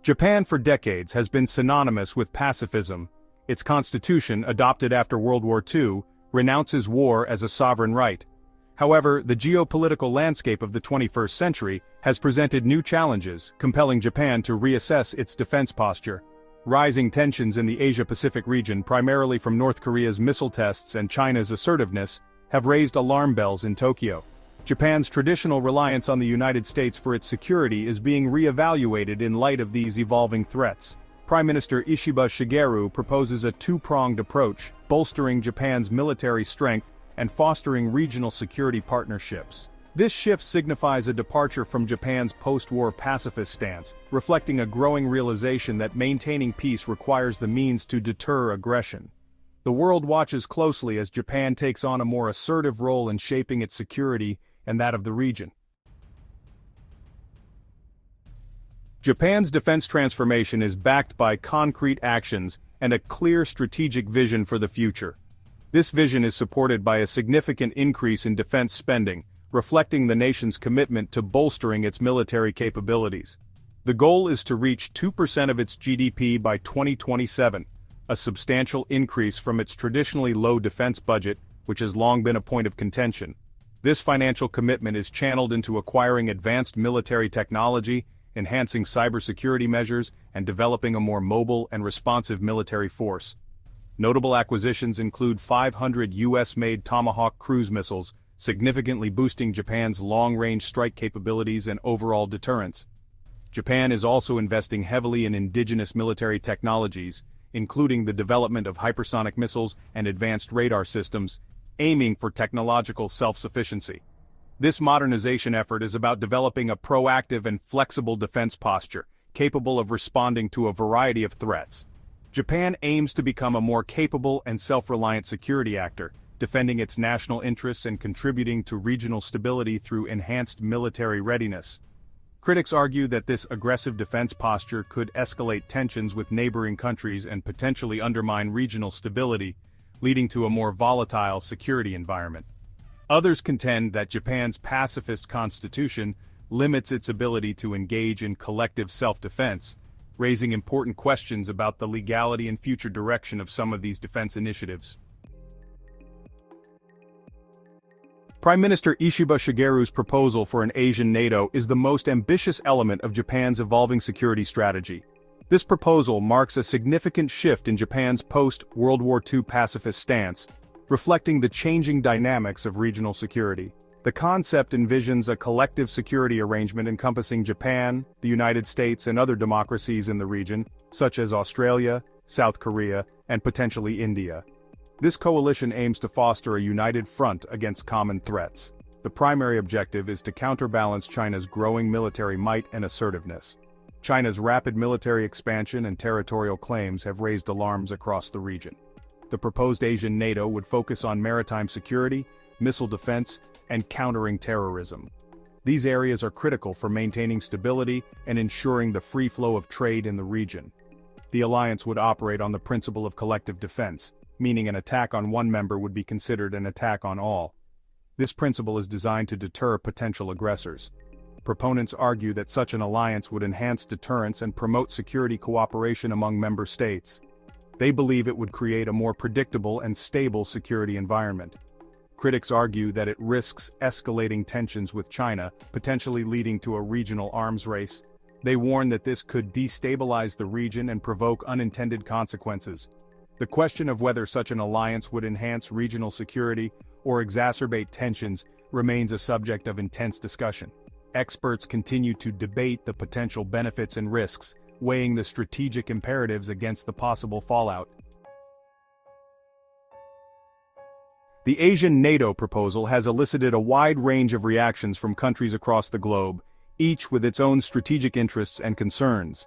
Japan for decades has been synonymous with pacifism. Its constitution, adopted after World War II, renounces war as a sovereign right. However, the geopolitical landscape of the 21st century has presented new challenges, compelling Japan to reassess its defense posture. Rising tensions in the Asia-Pacific region, primarily from North Korea's missile tests and China's assertiveness, have raised alarm bells in Tokyo. Japan's traditional reliance on the United States for its security is being re-evaluated in light of these evolving threats. Prime Minister Ishiba Shigeru proposes a two-pronged approach, bolstering Japan's military strength and fostering regional security partnerships. This shift signifies a departure from Japan's post-war pacifist stance, reflecting a growing realization that maintaining peace requires the means to deter aggression. The world watches closely as Japan takes on a more assertive role in shaping its security and that of the region. Japan's defense transformation is backed by concrete actions and a clear strategic vision for the future. This vision is supported by a significant increase in defense spending, reflecting the nation's commitment to bolstering its military capabilities. The goal is to reach 2% of its GDP by 2027, a substantial increase from its traditionally low defense budget, which has long been a point of contention. This financial commitment is channeled into acquiring advanced military technology, enhancing cybersecurity measures, and developing a more mobile and responsive military force. Notable acquisitions include 500 US-made Tomahawk cruise missiles, significantly boosting Japan's long-range strike capabilities and overall deterrence. Japan is also investing heavily in indigenous military technologies, including the development of hypersonic missiles and advanced radar systems, aiming for technological self-sufficiency. This modernization effort is about developing a proactive and flexible defense posture, capable of responding to a variety of threats. Japan aims to become a more capable and self-reliant security actor, defending its national interests and contributing to regional stability through enhanced military readiness. Critics argue that this aggressive defense posture could escalate tensions with neighboring countries and potentially undermine regional stability, leading to a more volatile security environment. Others contend that Japan's pacifist constitution limits its ability to engage in collective self-defense, raising important questions about the legality and future direction of some of these defense initiatives. Prime Minister Ishiba Shigeru's proposal for an Asian NATO is the most ambitious element of Japan's evolving security strategy. This proposal marks a significant shift in Japan's post-World War II pacifist stance, reflecting the changing dynamics of regional security. The concept envisions a collective security arrangement encompassing Japan, the United States, and other democracies in the region, such as Australia, South Korea, and potentially India. This coalition aims to foster a united front against common threats. The primary objective is to counterbalance China's growing military might and assertiveness. China's rapid military expansion and territorial claims have raised alarms across the region. The proposed Asian NATO would focus on maritime security, missile defense, and countering terrorism. These areas are critical for maintaining stability and ensuring the free flow of trade in the region. The alliance would operate on the principle of collective defense, meaning an attack on one member would be considered an attack on all. This principle is designed to deter potential aggressors. Proponents argue that such an alliance would enhance deterrence and promote security cooperation among member states. They believe it would create a more predictable and stable security environment. Critics argue that it risks escalating tensions with China, potentially leading to a regional arms race. They warn that this could destabilize the region and provoke unintended consequences. The question of whether such an alliance would enhance regional security or exacerbate tensions remains a subject of intense discussion. Experts continue to debate the potential benefits and risks, weighing the strategic imperatives against the possible fallout. The Asian NATO proposal has elicited a wide range of reactions from countries across the globe, each with its own strategic interests and concerns.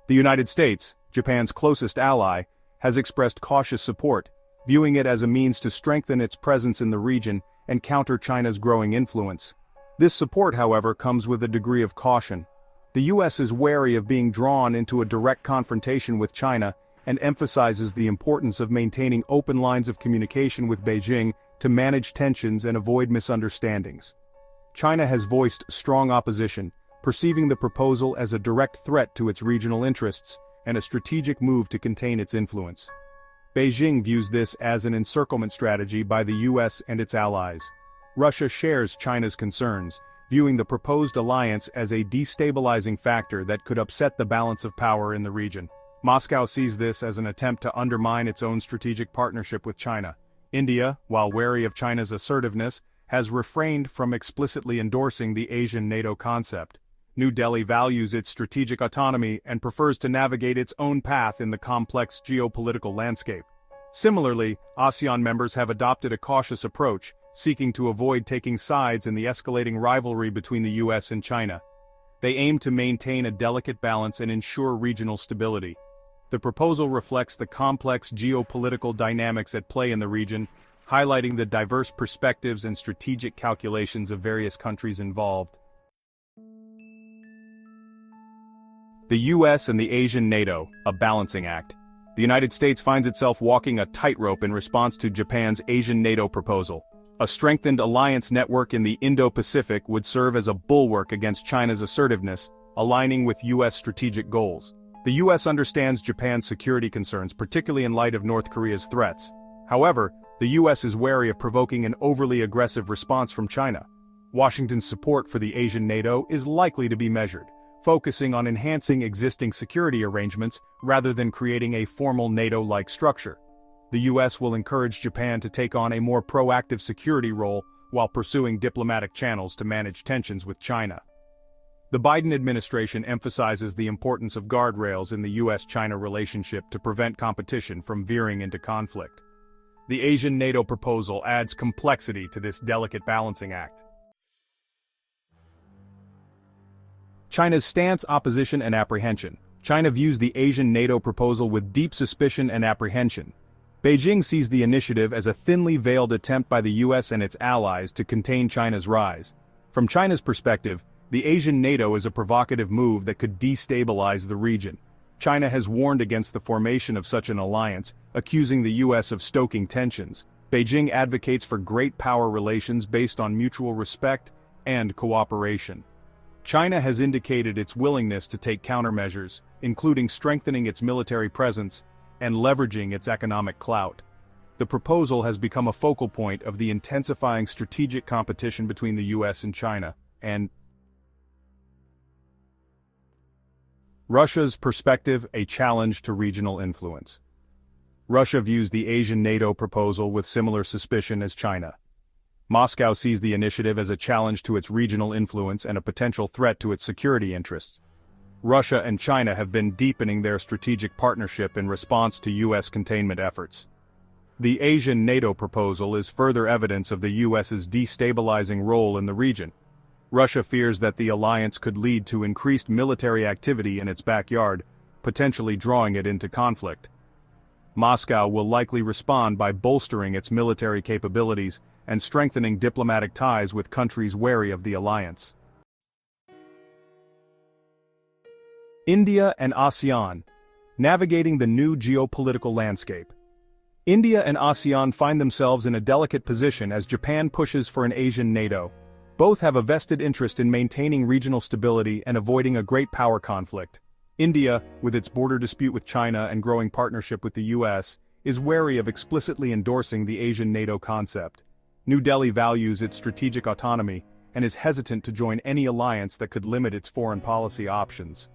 The United States, Japan's closest ally, has expressed cautious support, viewing it as a means to strengthen its presence in the region and counter China's growing influence. This support, however, comes with a degree of caution. The US is wary of being drawn into a direct confrontation with China and emphasizes the importance of maintaining open lines of communication with Beijing to manage tensions and avoid misunderstandings. China has voiced strong opposition, perceiving the proposal as a direct threat to its regional interests and a strategic move to contain its influence. Beijing views this as an encirclement strategy by the US and its allies. Russia shares China's concerns, viewing the proposed alliance as a destabilizing factor that could upset the balance of power in the region. Moscow sees this as an attempt to undermine its own strategic partnership with China. India, while wary of China's assertiveness, has refrained from explicitly endorsing the Asian NATO concept. New Delhi values its strategic autonomy and prefers to navigate its own path in the complex geopolitical landscape. Similarly, ASEAN members have adopted a cautious approach, seeking to avoid taking sides in the escalating rivalry between the US and China. They aim to maintain a delicate balance and ensure regional stability. The proposal reflects the complex geopolitical dynamics at play in the region, highlighting the diverse perspectives and strategic calculations of various countries involved. The US and the Asian NATO, a balancing act. The United States finds itself walking a tightrope in response to Japan's Asian NATO proposal. A strengthened alliance network in the Indo-Pacific would serve as a bulwark against China's assertiveness, aligning with US strategic goals. The US understands Japan's security concerns, particularly in light of North Korea's threats. However, the US is wary of provoking an overly aggressive response from China. Washington's support for the Asian NATO is likely to be measured, focusing on enhancing existing security arrangements rather than creating a formal NATO-like structure. The US will encourage Japan to take on a more proactive security role while pursuing diplomatic channels to manage tensions with China. The Biden administration emphasizes the importance of guardrails in the US-China relationship to prevent competition from veering into conflict. The Asian NATO proposal adds complexity to this delicate balancing act. China's stance, opposition, and apprehension. China views the Asian NATO proposal with deep suspicion and apprehension. Beijing sees the initiative as a thinly veiled attempt by the US and its allies to contain China's rise. From China's perspective, the Asian NATO is a provocative move that could destabilize the region. China has warned against the formation of such an alliance, accusing the US of stoking tensions. Beijing advocates for great power relations based on mutual respect and cooperation. China has indicated its willingness to take countermeasures, including strengthening its military presence and leveraging its economic clout. The proposal has become a focal point of the intensifying strategic competition between the US and China, and Russia's perspective, a challenge to regional influence. Russia views the Asian NATO proposal with similar suspicion as China. Moscow sees the initiative as a challenge to its regional influence and a potential threat to its security interests. Russia and China have been deepening their strategic partnership in response to US containment efforts. The Asian NATO proposal is further evidence of the US's destabilizing role in the region. Russia fears that the alliance could lead to increased military activity in its backyard, potentially drawing it into conflict. Moscow will likely respond by bolstering its military capabilities and strengthening diplomatic ties with countries wary of the alliance. India and ASEAN, navigating the new geopolitical landscape. India and ASEAN find themselves in a delicate position as Japan pushes for an Asian NATO. Both have a vested interest in maintaining regional stability and avoiding a great power conflict. India, with its border dispute with China and growing partnership with the US, is wary of explicitly endorsing the Asian NATO concept. New Delhi values its strategic autonomy and is hesitant to join any alliance that could limit its foreign policy options.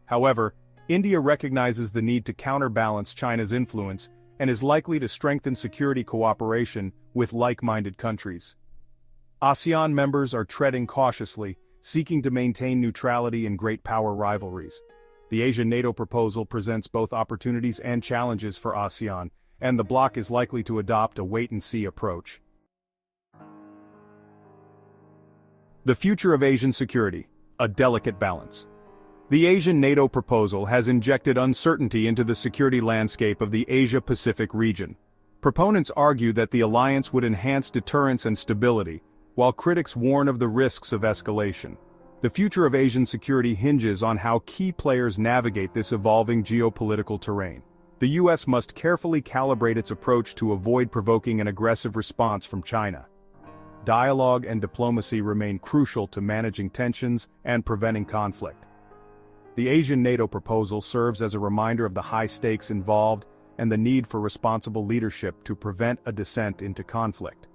However, India recognizes the need to counterbalance China's influence and is likely to strengthen security cooperation with like-minded countries. ASEAN members are treading cautiously, seeking to maintain neutrality in great power rivalries. The Asian NATO proposal presents both opportunities and challenges for ASEAN, and the bloc is likely to adopt a wait-and-see approach. The future of Asian security, a delicate balance. The Asian NATO proposal has injected uncertainty into the security landscape of the Asia-Pacific region. Proponents argue that the alliance would enhance deterrence and stability, while critics warn of the risks of escalation. The future of Asian security hinges on how key players navigate this evolving geopolitical terrain. The US must carefully calibrate its approach to avoid provoking an aggressive response from China. dialogue and diplomacy remain crucial to managing tensions and preventing conflict. The Asian NATO proposal serves as a reminder of the high stakes involved and the need for responsible leadership to prevent a descent into conflict.